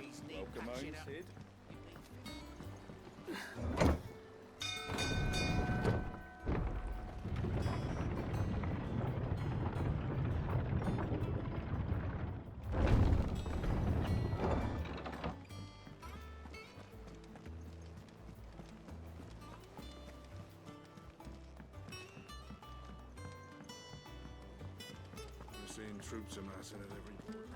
always need Welcome patching home, up. Sid. We're seeing troops amassing at every port.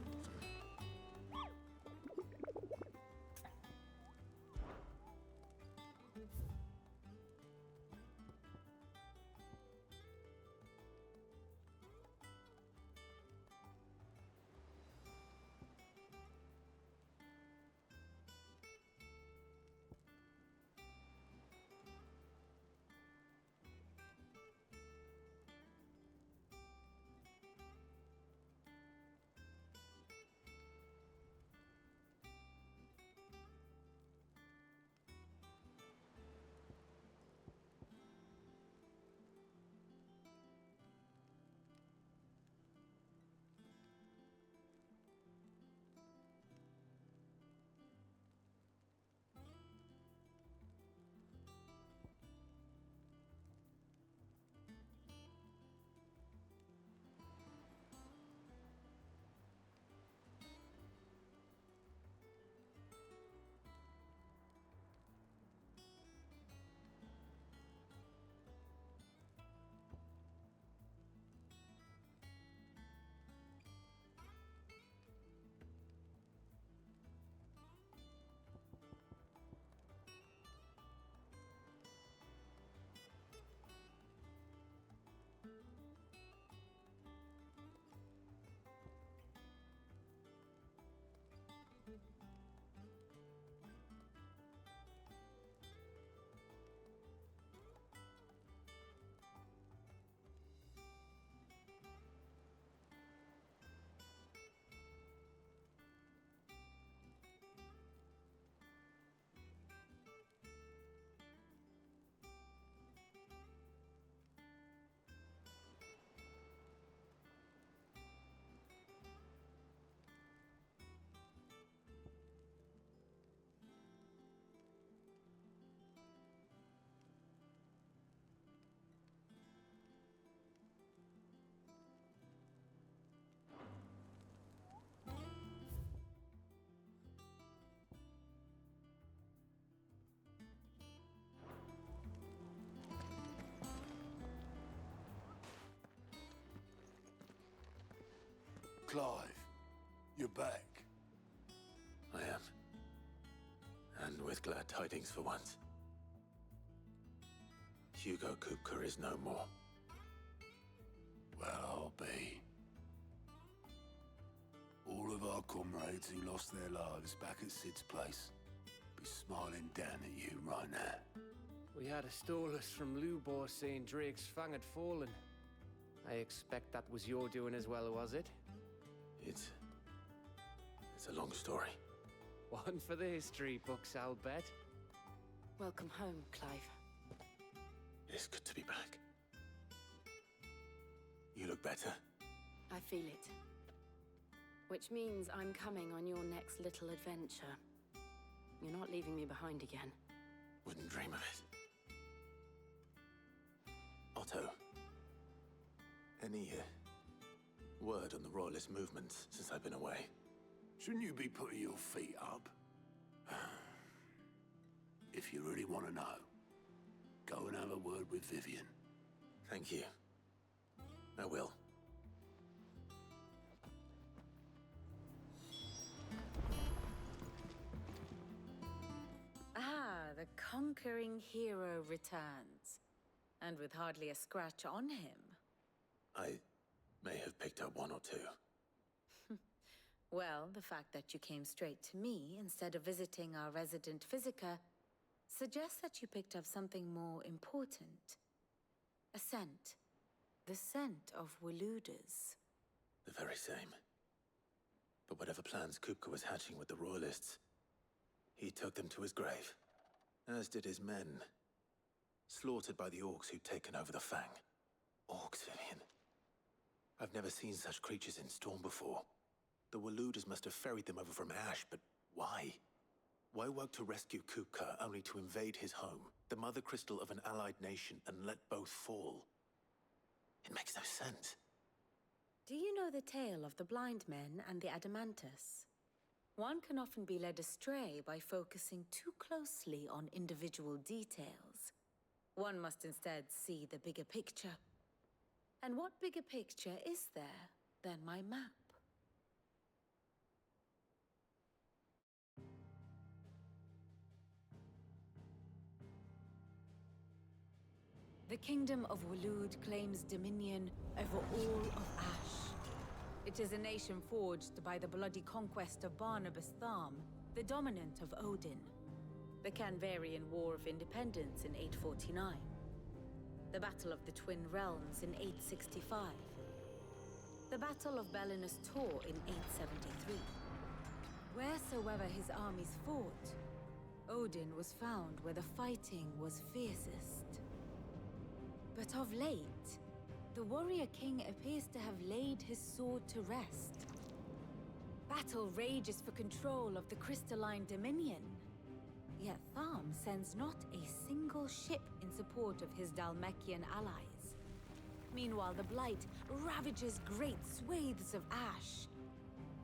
Clive, you're back. I am. And with glad tidings for once. Hugo Kupka is no more. Well, I'll be. All of our comrades who lost their lives back at Sid's place be smiling down at you right now. We had a stolus from Lubor saying Drake's fang had fallen. I expect that was your doing as well, was it? It's a long story. One for the history books, I'll bet. Welcome home, Clive. It's good to be back. You look better. I feel it. Which means I'm coming on your next little adventure. You're not leaving me behind again. Wouldn't dream of it. Otto, any word on the Royalist movements since I've been away? Shouldn't you be putting your feet up? If you really want to know, go and have a word with Vivian. Thank you. I will. Ah, the conquering hero returns. And with hardly a scratch on him. I may have picked up one or two. Well, the fact that you came straight to me instead of visiting our resident physiker suggests that you picked up something more important. A scent. The scent of Waludas. The very same. But whatever plans Kupka was hatching with the Royalists, he took them to his grave. As did his men. Slaughtered by the orcs who'd taken over the Fang. Orcs, Vivian. I've never seen such creatures in Storm before. The Waludas must have ferried them over from Ash, but Why? Why work to rescue Kupka only to invade his home, the mother crystal of an allied nation, and let both fall? It makes no sense. Do you know the tale of the blind men and the Adamantus? One can often be led astray by focusing too closely on individual details. One must instead see the bigger picture. And what bigger picture is there than my map? The Kingdom of Waloed claims dominion over all of Ash. It is a nation forged by the bloody conquest of Barnabas Tharm, the dominant of Odin. The Canvarian War of Independence in 849. The Battle of the Twin Realms in 865. The Battle of Belinus Tor in 873. Wheresoever his armies fought, Odin was found where the fighting was fiercest. But of late, the warrior king appears to have laid his sword to rest. Battle rages for control of the crystalline dominion. Yet Tharm sends not a single ship in support of his Dhalmekian allies. Meanwhile, the Blight ravages great swathes of Ash.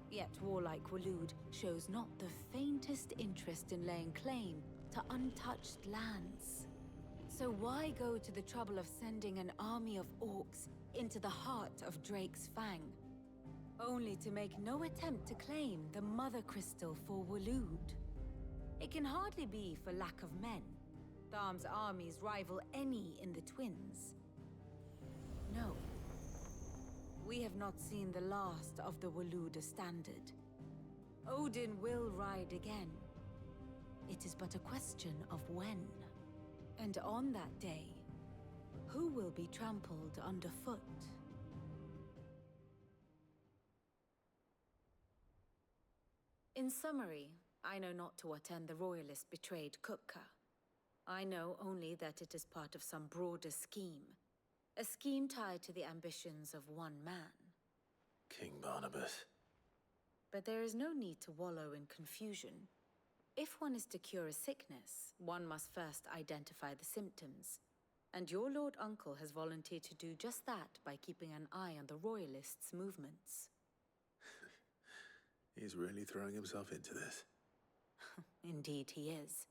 Yet warlike Waloed shows not the faintest interest in laying claim to untouched lands. So why go to the trouble of sending an army of orcs into the heart of Drake's Fang, only to make no attempt to claim the Mother Crystal for Waloed? It can hardly be for lack of men. Tharm's armies rival any in the Twins. No. We have not seen the last of the Waloed standard. Odin will ride again. It is but a question of when. And on that day, who will be trampled underfoot? In summary, I know not to what end the Royalists betrayed Kupka. I know only that it is part of some broader scheme. A scheme tied to the ambitions of one man. King Barnabas. But there is no need to wallow in confusion. If one is to cure a sickness, one must first identify the symptoms. And your Lord Uncle has volunteered to do just that by keeping an eye on the Royalists' movements. He's really throwing himself into this. Indeed he is.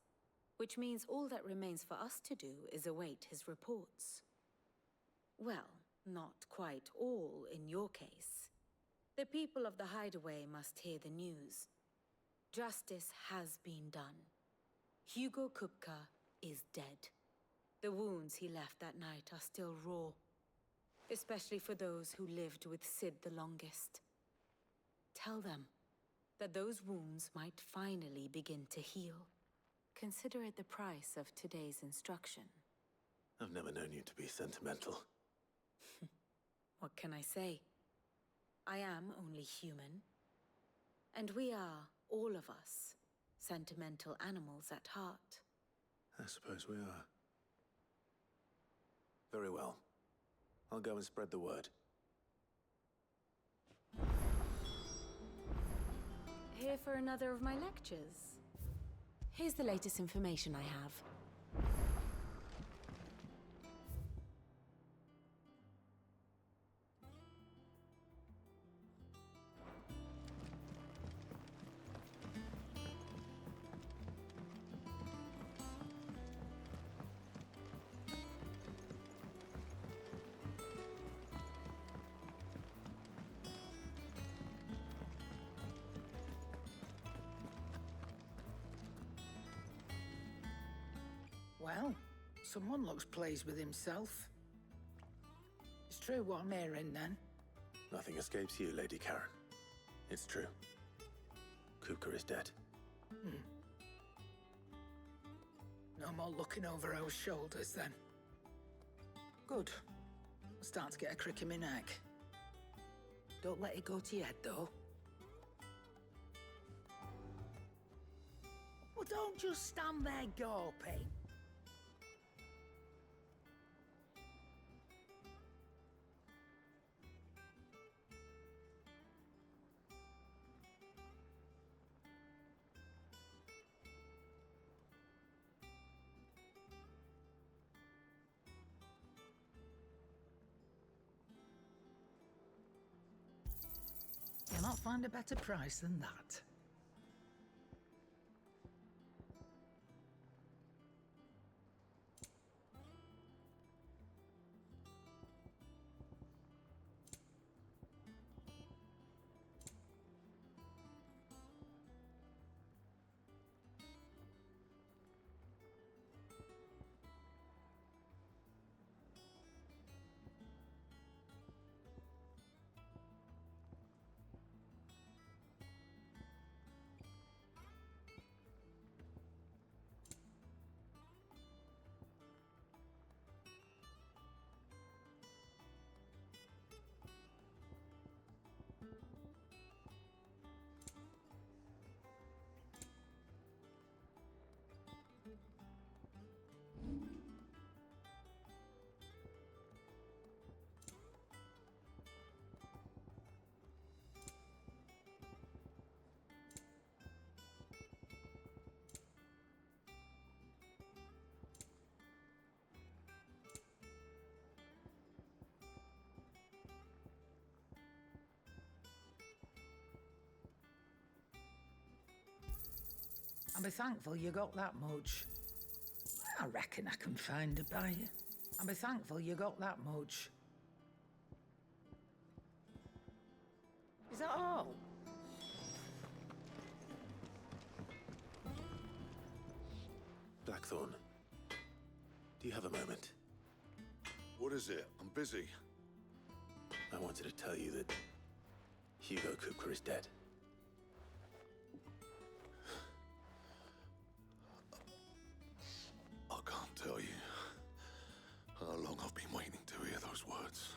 Which means all that remains for us to do is await his reports. Well, not quite all in your case. The people of the Hideaway must hear the news. Justice has been done. Hugo Kupka is dead. The wounds he left that night are still raw, especially for those who lived with Sid the longest. Tell them that those wounds might finally begin to heal. Consider it the price of today's instruction. I've never known you to be sentimental. What can I say? I am only human. And we are, all of us, sentimental animals at heart. I suppose we are. Very well. I'll go and spread the word. Here for another of my lectures. Here's the latest information I have. Well, someone looks pleased with himself. It's true what I'm hearing, then. Nothing escapes you, Lady Karen. It's true. Kupka is dead. No more looking over our shoulders, then. Good. I'm starting to get a crick in my neck. Don't let it go to your head, though. Well, don't just stand there gawping. find a better price than that. I'll be thankful you got that much. I reckon I can find a buyer. I'll be thankful you got that much. Is that all? Blackthorn, do you have a moment? What is it? I'm busy. I wanted to tell you that Hugo Kupka is dead. I can't tell you how long I've been waiting to hear those words.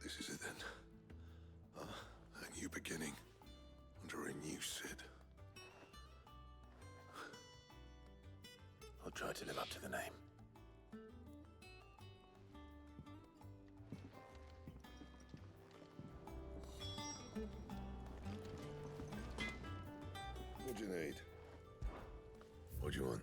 This is it then. A new beginning under a new Sid. I'll try to live up to the name. What do you need? What do you want?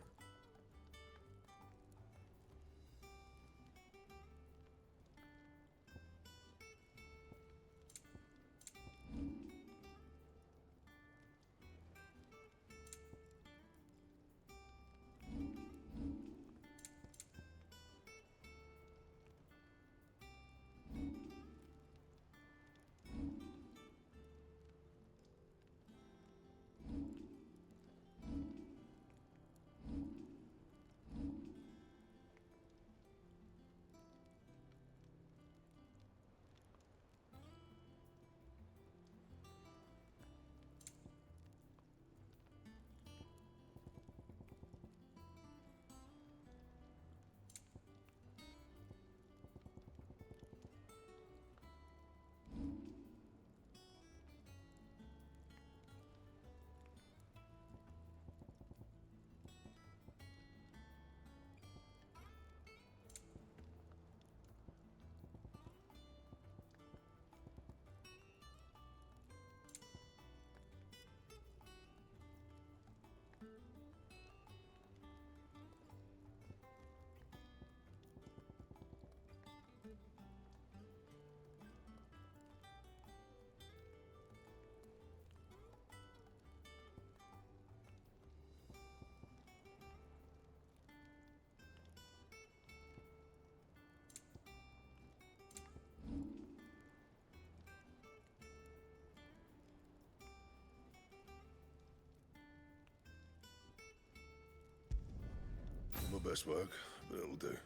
My best work, but it'll do.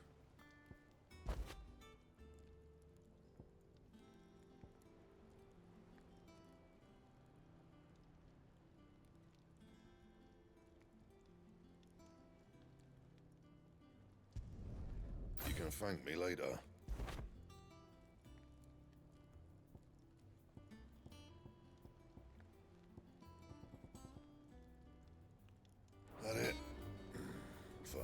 You can thank me later. That it? Fine.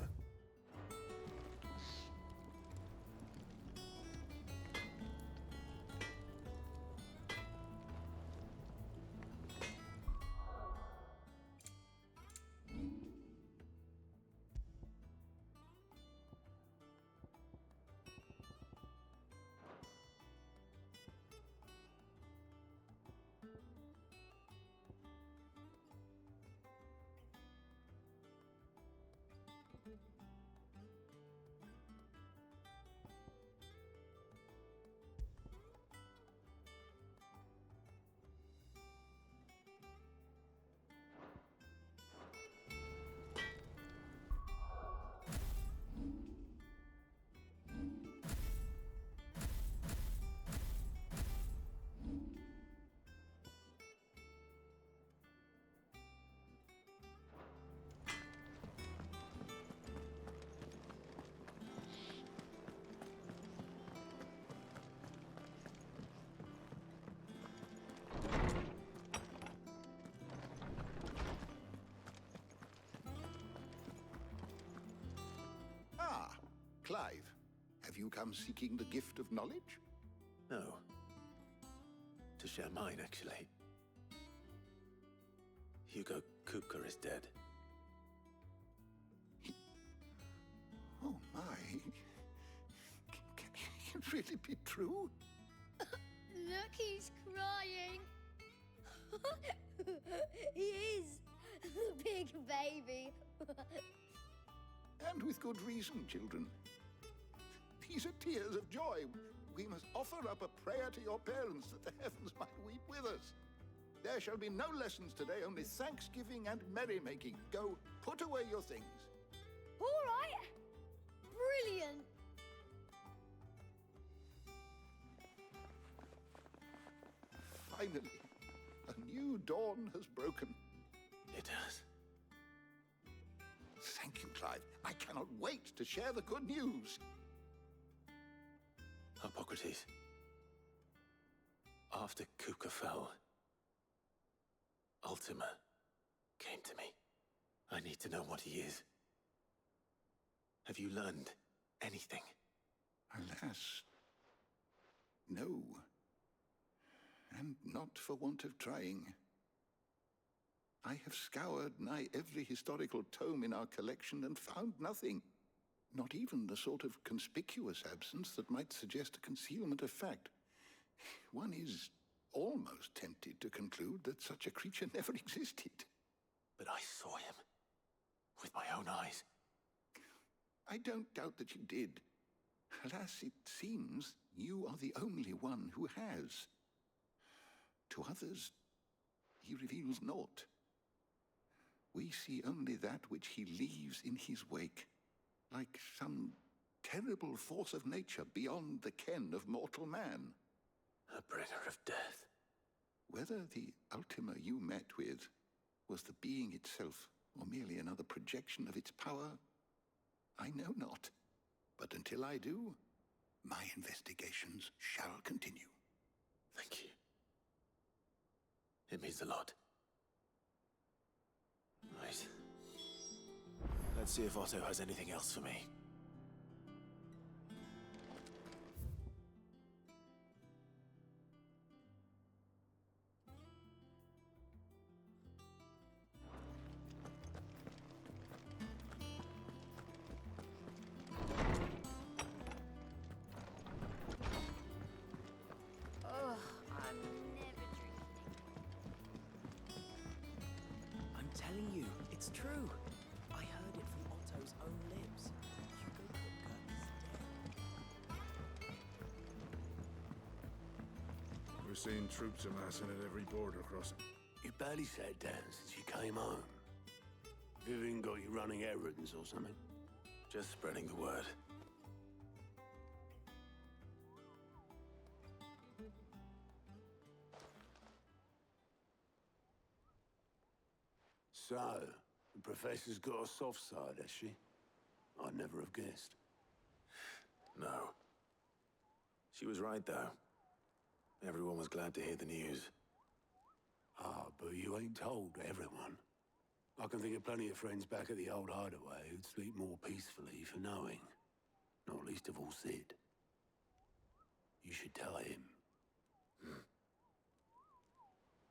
Have you come seeking the gift of knowledge? No. To share mine, actually. Hugo Kupka is dead. Oh my. Can it really be true? Look, he's crying. He is. The big baby. And with good reason, children. These are tears of joy. We must offer up a prayer to your parents that the heavens might weep with us. There shall be no lessons today, only thanksgiving and merrymaking. Go, put away your things. All right. Brilliant. Finally, a new dawn has broken. It has. Thank you, Clive. I cannot wait to share the good news. Hippocrates. After Kupka fell, Ultima came to me. I need to know what he is. Have you learned anything? Alas, no. And not for want of trying. I have scoured nigh every historical tome in our collection and found nothing. Not even the sort of conspicuous absence that might suggest a concealment of fact. One is almost tempted to conclude that such a creature never existed. But I saw him. With my own eyes. I don't doubt that you did. Alas, it seems you are the only one who has. To others, he reveals naught. We see only that which he leaves in his wake, like some terrible force of nature beyond the ken of mortal man. A bringer of death. Whether the Ultima you met with was the being itself, or merely another projection of its power, I know not. But until I do, my investigations shall continue. Thank you. It means a lot. Right. Let's see if Otto has anything else for me. Oh, I'm never drinking. I'm telling you, it's true. I heard it from Otto's own lips. Hugo Kupka is dead. We're seeing troops amassing at every border crossing. You barely sat down since you came home. Vivian got you running errands or something? Just spreading the word. So, the Professor's got a soft side, has she? I'd never have guessed. No. She was right, though. Everyone was glad to hear the news. Ah, but you ain't told everyone. I can think of plenty of friends back at the old hideaway who'd sleep more peacefully for knowing. Not least of all Sid. You should tell him.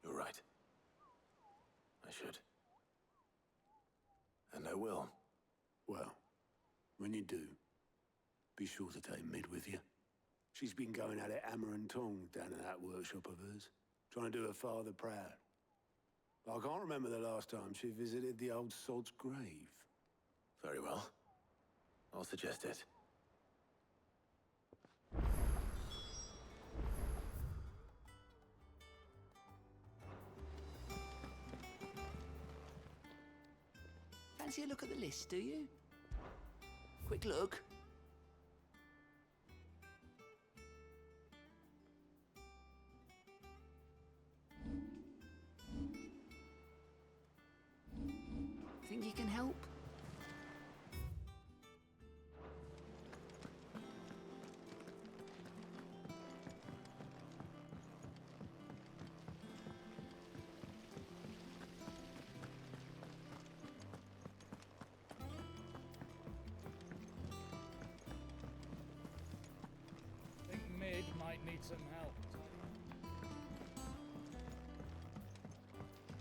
You're right. I should. And I will. Well, when you do, be sure to take Mid with you. She's been going at it hammer and tongs down in that workshop of hers, trying to do her father proud. I can't remember the last time she visited the old sod's grave. Very well. I'll suggest it. Fancy a look at the list, do you? Quick look. Think you can help? might need some help.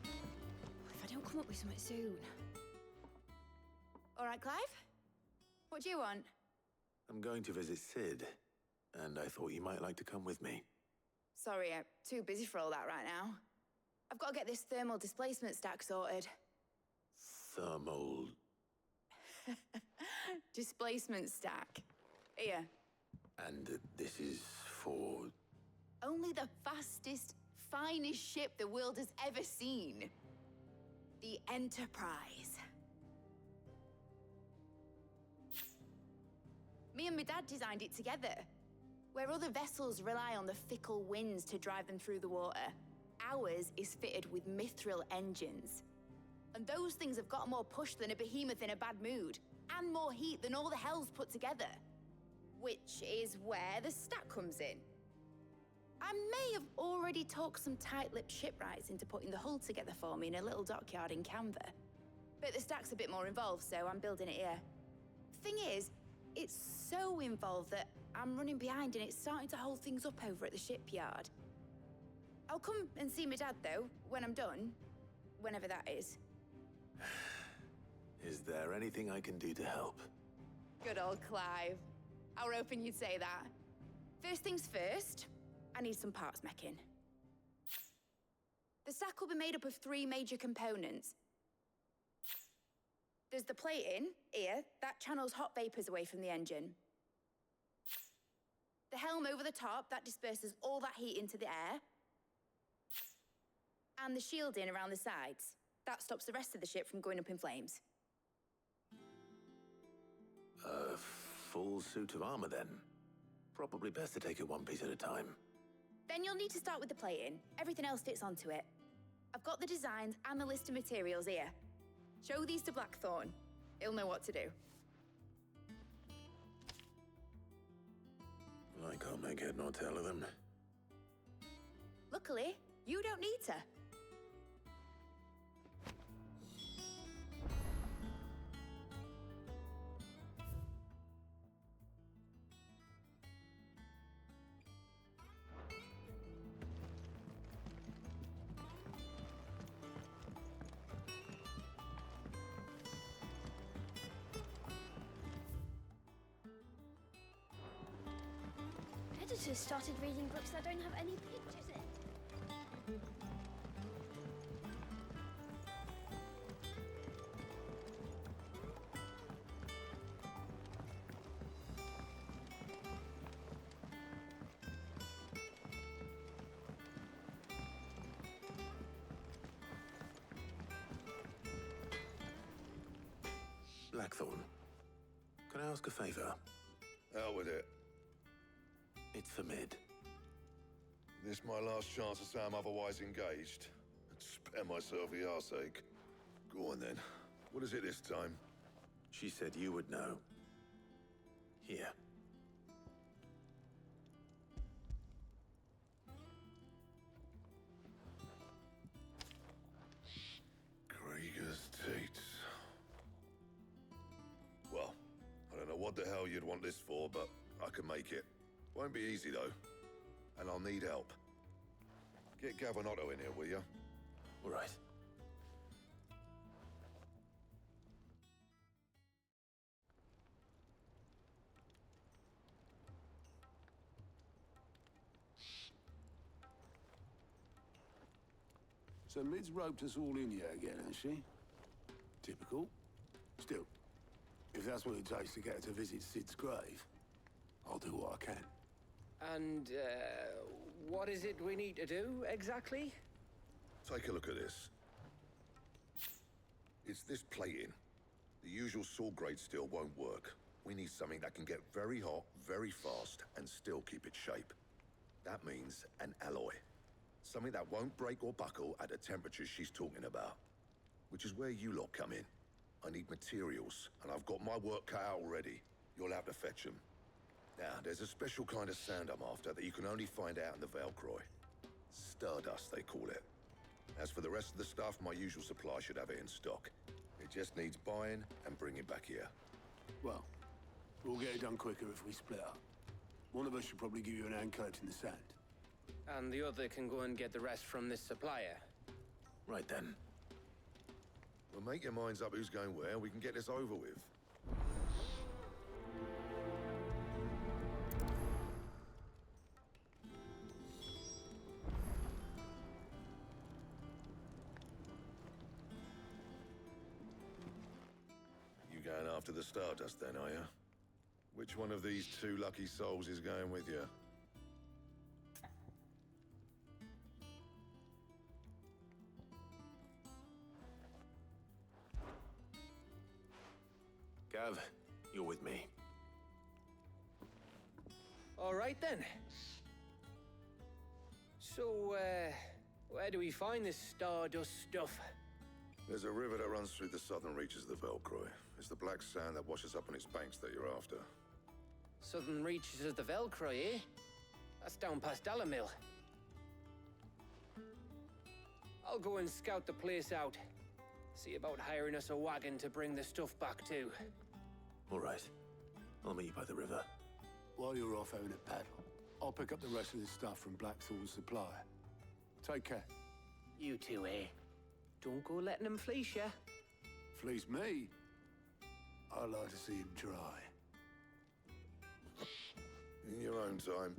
If I don't come up with something soon. All right, Clive? What do you want? I'm going to visit Sid, and I thought you might like to come with me. Sorry, I'm too busy for all that right now. I've got to get this thermal displacement stack sorted. Thermal... Displacement stack. Here. And this is for... Only the fastest, finest ship the world has ever seen. The Enterprise. Me and my dad designed it together. Where other vessels rely on the fickle winds to drive them through the water, ours is fitted with mithril engines. And those things have got more push than a behemoth in a bad mood, and more heat than all the hells put together. Which is where the stack comes in. I may have already talked some tight-lipped shipwrights into putting the hull together for me in a little dockyard in Canva. But the stack's a bit more involved, so I'm building it here. Thing is, it's so involved that I'm running behind and it's starting to hold things up over at the shipyard. I'll come and see my dad, though, when I'm done. Whenever that is. Is there anything I can do to help? Good old Clive. I were hoping you'd say that. First things first, I need some parts meching. The stack will be made up of 3 major components. There's the plating, here, that channels hot vapors away from the engine. The helm over the top, that disperses all that heat into the air. And the shielding around the sides. That stops the rest of the ship from going up in flames. A full suit of armor, then. Probably best to take it one piece at a time. Then you'll need to start with the plating. Everything else fits onto it. I've got the designs and the list of materials here. Show these to Blackthorn. He'll know what to do. I can't make head nor tail of them. Luckily, you don't need to. Editors started reading books that don't have any pictures in. Blackthorn, can I ask a favor? Out with it. It's for Mid. This my last chance to say I'm otherwise engaged. And spare myself the arseache. Go on then. What is it this time? She said you would know. Here. Krieger's Tates. Well, I don't know what the hell you'd want this for, but I can make it. Won't be easy, though. And I'll need help. Get Gavin Otto in here, will you? All right. So Mid's roped us all in here again, has she? Typical. Still, if that's what it takes to get her to visit Sid's grave, I'll do what I can. And, what is it we need to do, exactly? Take a look at this. It's this plating. The usual sword-grade steel won't work. We need something that can get very hot, very fast, and still keep its shape. That means an alloy. Something that won't break or buckle at the temperatures she's talking about. Which is where you lot come in. I need materials, and I've got my work cut out already. You'll have to fetch them. Now, there's a special kind of sand I'm after that you can only find out in the Valcroy. Stardust, they call it. As for the rest of the stuff, my usual supply should have it in stock. It just needs buying and bringing back here. Well, we'll get it done quicker if we split up. One of us should probably give you an hand collecting the sand. And the other can go and get the rest from this supplier. Right then. Well, make your minds up who's going where, and we can get this over with. You going after the Stardust then, are you? Which one of these two lucky souls is going with you? Gav, you're with me. All right then. So, where do we find this Stardust stuff? There's a river that runs through the southern reaches of the Velcroy. It's the black sand that washes up on its banks that you're after. Southern reaches of the Velcroy, eh? That's down past Dalamil. I'll go and scout the place out. See about hiring us a wagon to bring the stuff back to. All right. I'll meet you by the river. While you're off having a paddle, I'll pick up the rest of this stuff from Blackthorn's supply. Take care. You two, eh? Don't go letting them fleece ya. Fleece me? I'd like to see him try. In your own time.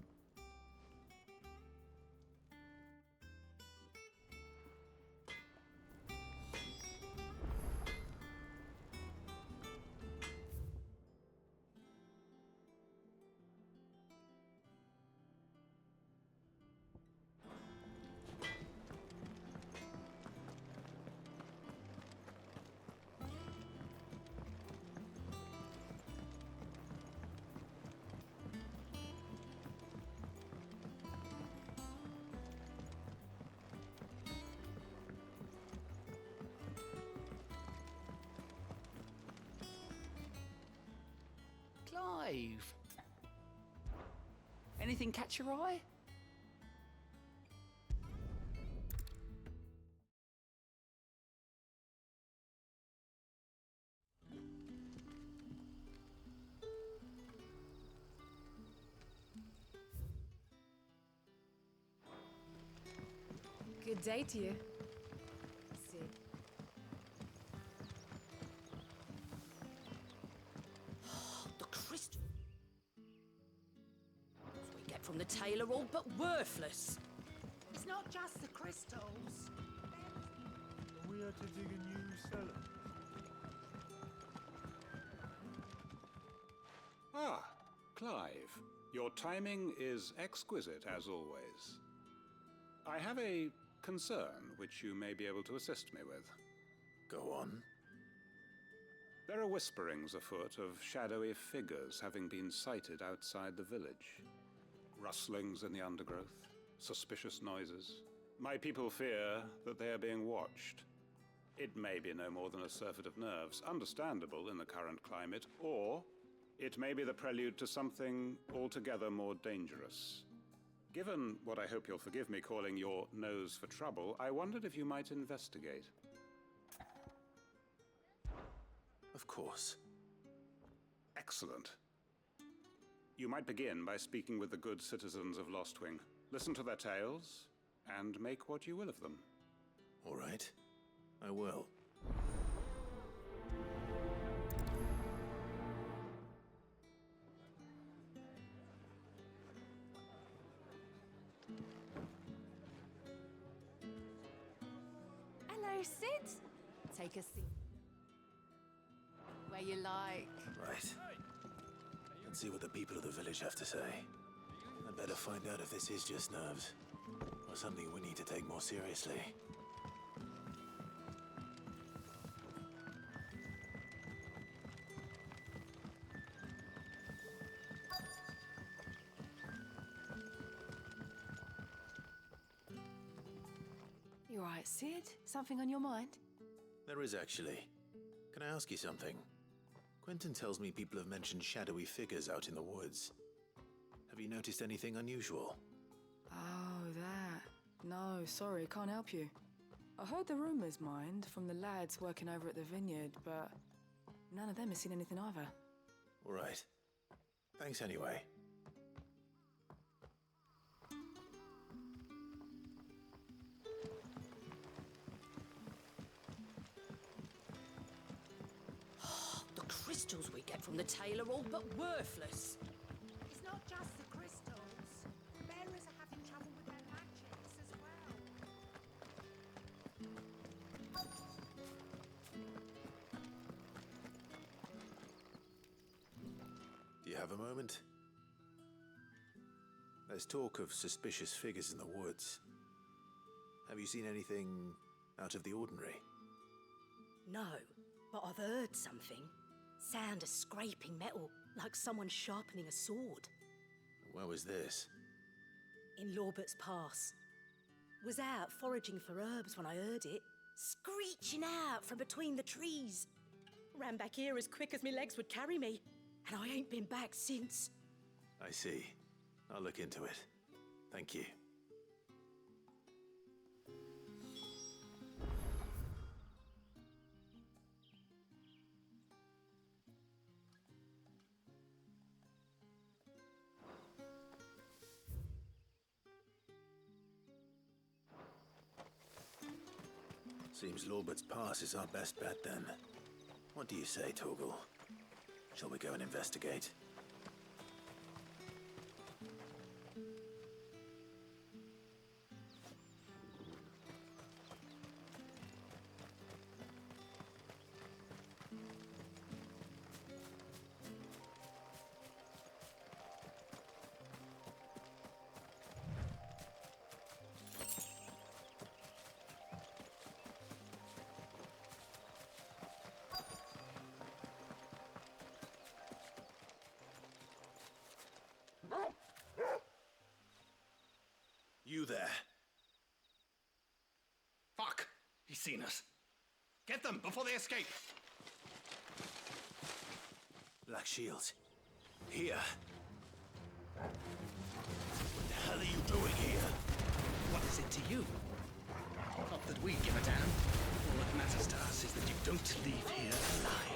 Clive. Anything catch your eye? Good day to you. Sid. The crystal. What we get from the tailor, all but worthless. It's not just the crystals. We are to dig a new cellar. Ah, Clive. Your timing is exquisite, as always. I have a concern which you may be able to assist me with. Go on. There are whisperings afoot of shadowy figures having been sighted outside the village. Rustlings in the undergrowth, suspicious noises. My people fear that they are being watched. It may be no more than a surfeit of nerves, understandable in the current climate, or it may be the prelude to something altogether more dangerous. Given what I hope you'll forgive me calling your nose for trouble, I wondered if you might investigate. Of course. Excellent. You might begin by speaking with the good citizens of Lostwing. Listen to their tales, and make what you will of them. All right. I will. Hello, Sid. Take a seat. Where you like. Right. Let's see what the people of the village have to say. I'd better find out if this is just nerves, or something we need to take more seriously. You all right, Sid? Something on your mind? There is actually. Can I ask you something? Quentin tells me people have mentioned shadowy figures out in the woods. Have you noticed anything unusual? Oh, that. No, sorry, can't help you. I heard the rumors, mind, from the lads working over at the vineyard, but none of them has seen anything either. All right. Thanks anyway. from the tailor all but worthless. It's not just the crystals. Bearers are having trouble with their magics as well. Do you have a moment? There's talk of suspicious figures in the woods. Have you seen anything out of the ordinary? No, but I've heard something. Sound of scraping metal, like someone sharpening a sword. Where was this? In Lorbert's Pass. Was out foraging for herbs when I heard it, screeching out from between the trees. Ran back here as quick as my legs would carry me, and I ain't been back since. I see. I'll look into it. Thank you. Seems Lorbert's Pass is our best bet then. What do you say, Torgal? Shall we go and investigate? You there. Fuck! He's seen us. Get them before they escape. Black Shields. Here. What the hell are you doing here? What is it to you? Not that we give a damn. All that matters to us is that you don't leave here alive.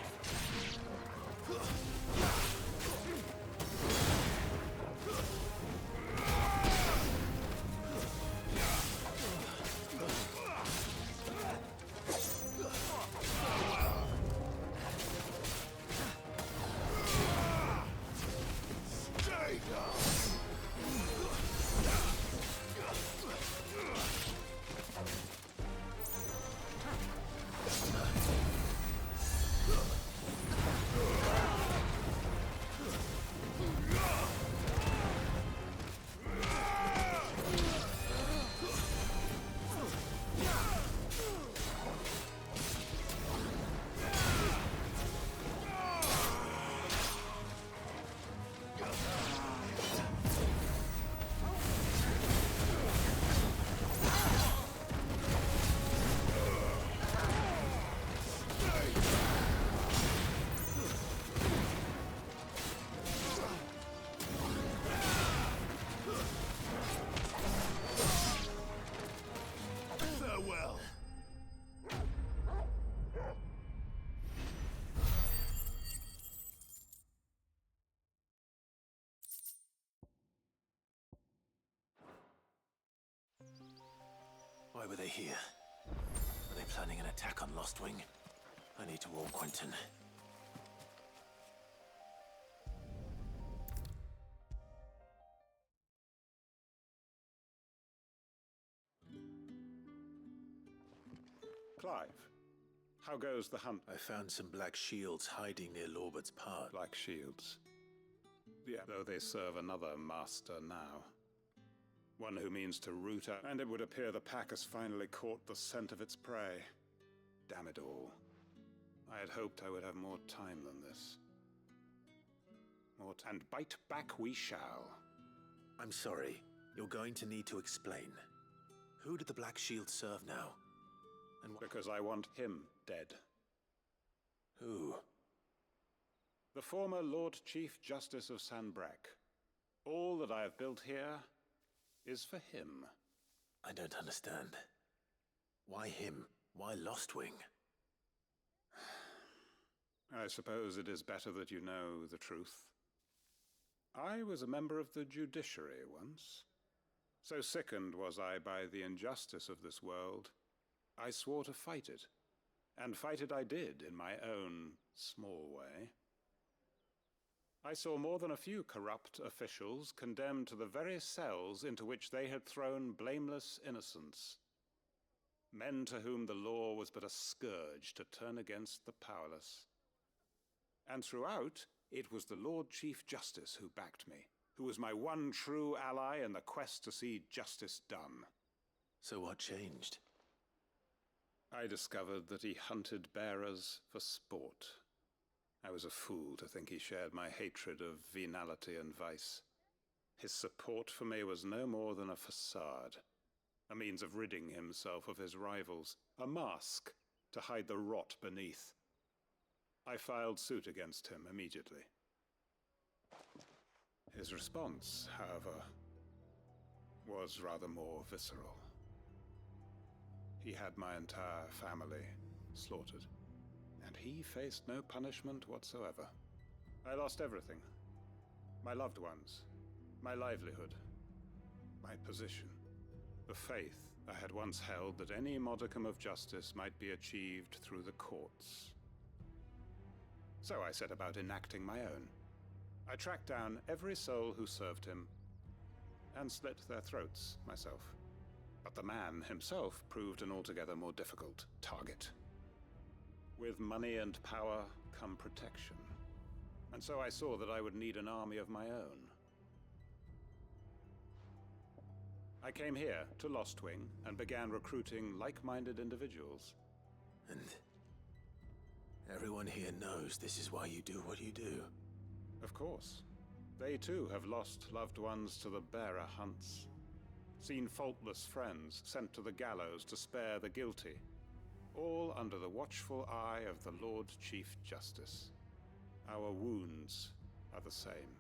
Why were they here? Are they planning an attack on Lostwing? I need to warn Quentin. Clive, how goes the hunt? I found some black shields hiding near Lorbert's Pass. Black shields? Yeah, though they serve another master now. One who means to root out, and it would appear the pack has finally caught the scent of its prey. Damn it all. I had hoped I would have more time than this. And bite back we shall. I'm sorry. You're going to need to explain. Who did the Black Shield serve now? And because I want him dead. Who? The former Lord Chief Justice of Sanbreque. All that I have built here is for him. I don't understand. Why him? Why Lostwing? I suppose it is better that you know the truth. I was a member of the judiciary once. So sickened was I by the injustice of this world, I swore to fight it. And fight it I did in my own small way. I saw more than a few corrupt officials condemned to the very cells into which they had thrown blameless innocents. Men to whom the law was but a scourge to turn against the powerless. And throughout, it was the Lord Chief Justice who backed me, who was my one true ally in the quest to see justice done. So what changed? I discovered that he hunted bearers for sport. I was a fool to think he shared my hatred of venality and vice. His support for me was no more than a facade, a means of ridding himself of his rivals, a mask to hide the rot beneath. I filed suit against him immediately. His response, however, was rather more visceral. He had my entire family slaughtered, and he faced no punishment whatsoever. I lost everything. My loved ones, my livelihood, my position, the faith I had once held that any modicum of justice might be achieved through the courts. So I set about enacting my own. I tracked down every soul who served him, and slit their throats myself. But the man himself proved an altogether more difficult target. With money and power come protection, and so I saw that I would need an army of my own. I came here to Lostwing and began recruiting like-minded individuals. And everyone here knows this is why you do what you do. Of course. They too have lost loved ones to the bearer hunts. Seen faultless friends sent to the gallows to spare the guilty. All under the watchful eye of the Lord Chief Justice. Our wounds are the same.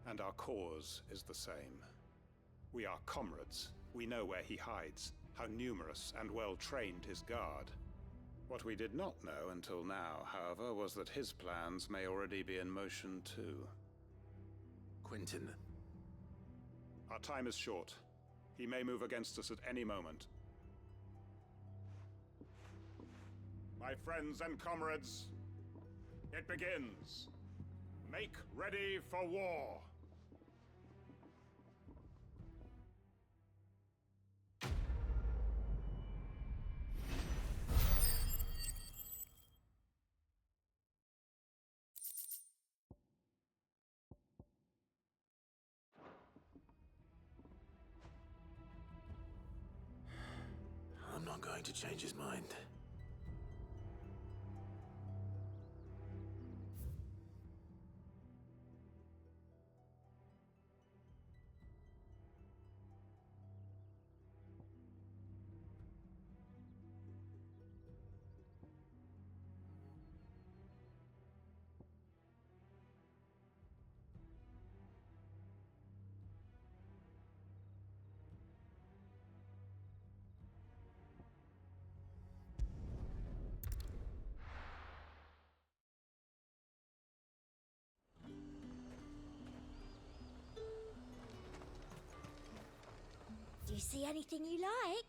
And our cause is the same. We are comrades. We know where he hides, how numerous and well-trained his guard. What we did not know until now, however, was that his plans may already be in motion too. Quentin. Our time is short. He may move against us at any moment. My friends and comrades, it begins. Make ready for war. I'm not going to change his mind. Do you see anything you like?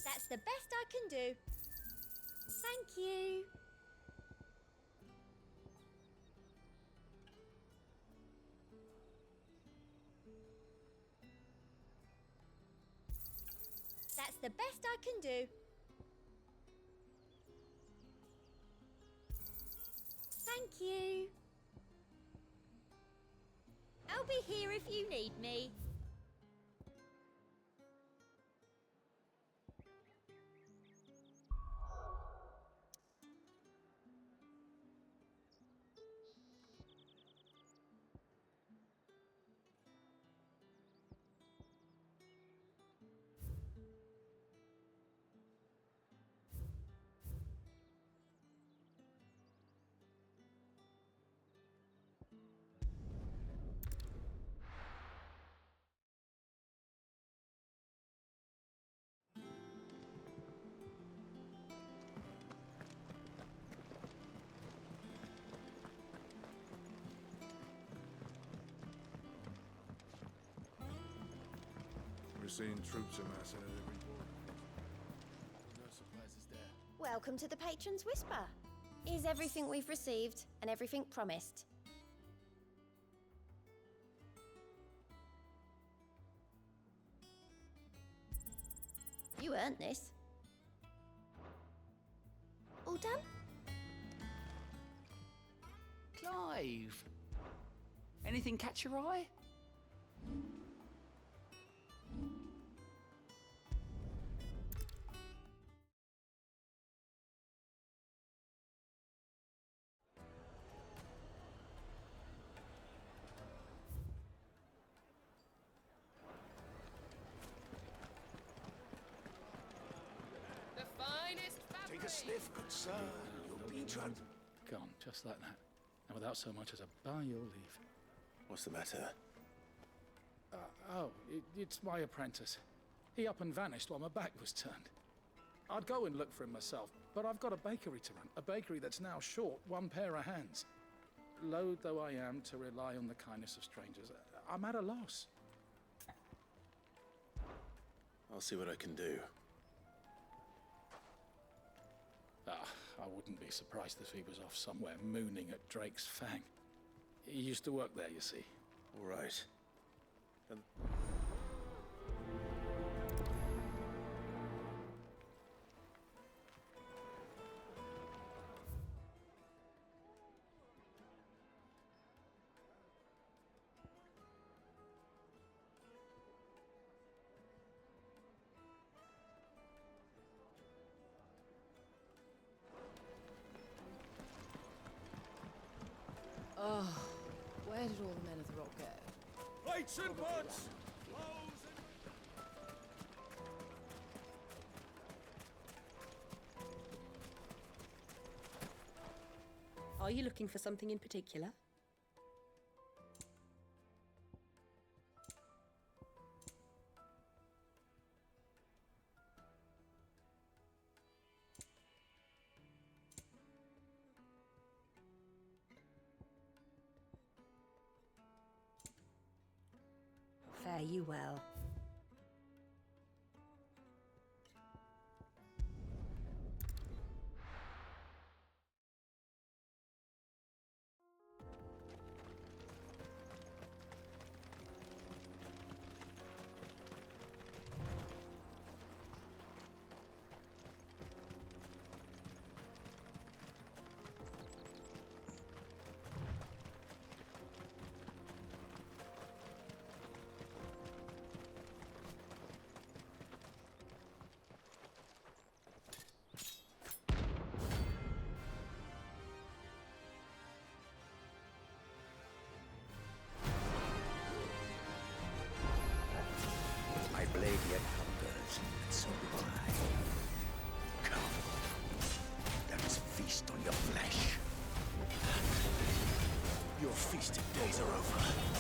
That's the best I can do. Thank you. That's the best I can do. Thank you. I'll be here if you need me. seeing troops amassing at every border. No surprises there. Welcome to the Patron's Whisper. Is everything we've received and everything promised? You earned this. All done? Clive! Anything catch your eye? The finest Take a sniff, good sir. You'll be drugged. Gone, just like that. And without so much as a by your leave. What's the matter? It's my apprentice. He up and vanished while my back was turned. I'd go and look for him myself, but I've got a bakery to run. A bakery that's now short one pair of hands. Loath though I am to rely on the kindness of strangers, I'm at a loss. I'll see what I can do. I wouldn't be surprised if he was off somewhere mooning at Drake's Fang. He used to work there, you see. All right. Then... Oh, where did all the men of the rock go? Plates and pots! Are you looking for something in particular? Fare you well. My blade yet hungers, and so do I. Come. There is a feast on your flesh. Your feasting days are over.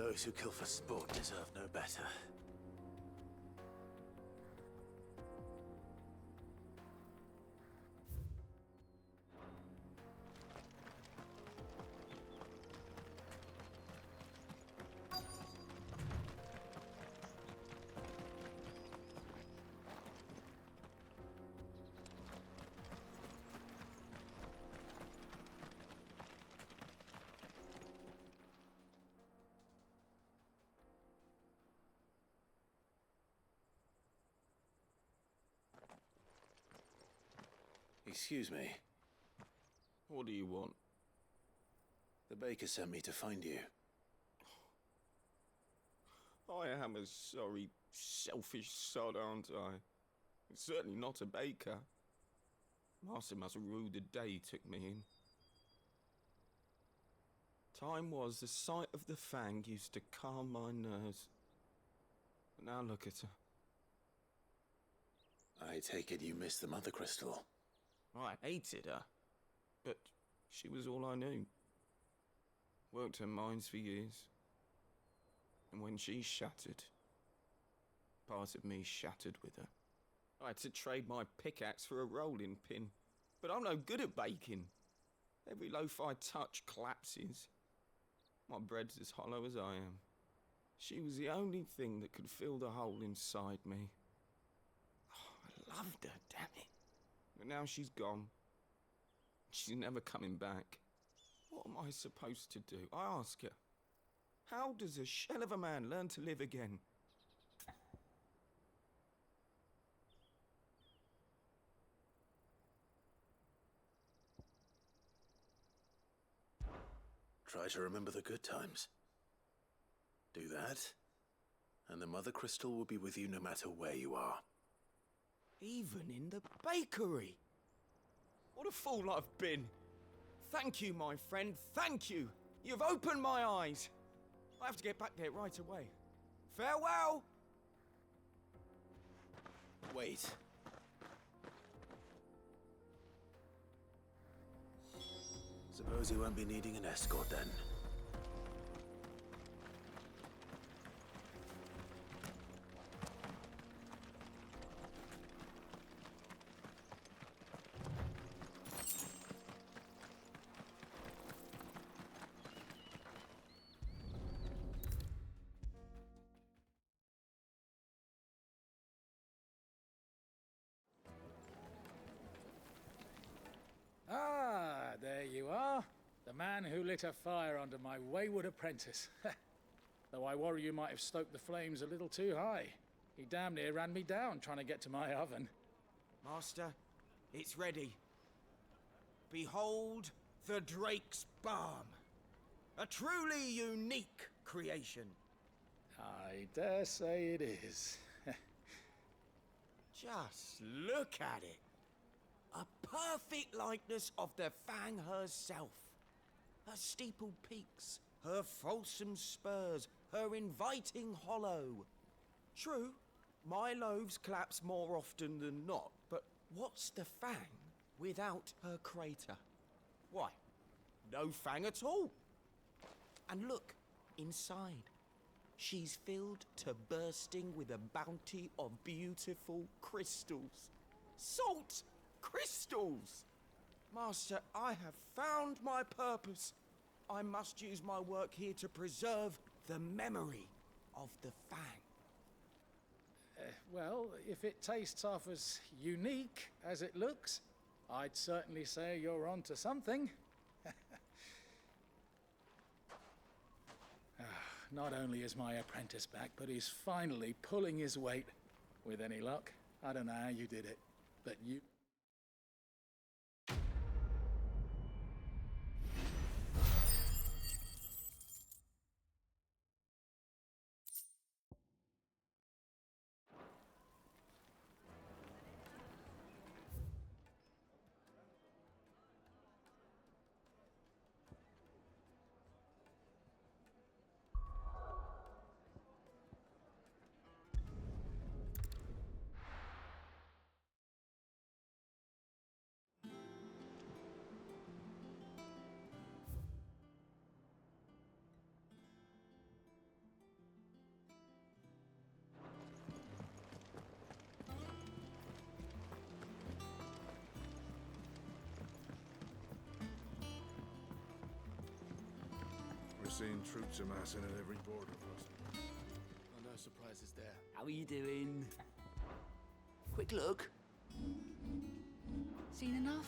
Those who kill for sport deserve no better. Excuse me. What do you want? The baker sent me to find you. I am a sorry, selfish sod, aren't I? Certainly not a baker. Master must have ruled the day he took me in. Time was the sight of the fang used to calm my nerves. But now look at her. I take it you missed the Mother Crystal. I hated her, but she was all I knew. Worked her mines for years. And when she shattered, part of me shattered with her. I had to trade my pickaxe for a rolling pin, but I'm no good at baking. Every loaf I touch collapses. My bread's as hollow as I am. She was the only thing that could fill the hole inside me. Oh, I loved her, damn it. But now she's gone. She's never coming back. What am I supposed to do? I ask her. How does a shell of a man learn to live again? Try to remember the good times. Do that, and the Mother Crystal will be with you no matter where you are. Even in the bakery. What a fool I've been. Thank you, my friend, thank you. You've opened my eyes. I have to get back there right away. Farewell! Wait. Suppose you won't be needing an escort then. Ah, there you are. The man who lit a fire under my wayward apprentice. Though I worry you might have stoked the flames a little too high. He damn near ran me down trying to get to my oven. Master, it's ready. Behold the Drake's Balm. A truly unique creation. I dare say it is. Just look at it. A perfect likeness of the Fang herself. Her steepled peaks, her fulsome spurs, her inviting hollow. True, my loaves collapse more often than not, but what's the Fang without her crater? Why, no Fang at all. And look, inside. She's filled to bursting with a bounty of beautiful crystals. Salt crystals! Master, I have found my purpose. I must use my work here to preserve the memory of the Fang. Well, if it tastes half as unique as it looks, I'd certainly say you're onto something. Not only is my apprentice back, but he's finally pulling his weight. With any luck. I don't know how you did it, but you... seen troops amassing at every border post. Oh, no surprises there. How are you doing? Quick look. Seen enough?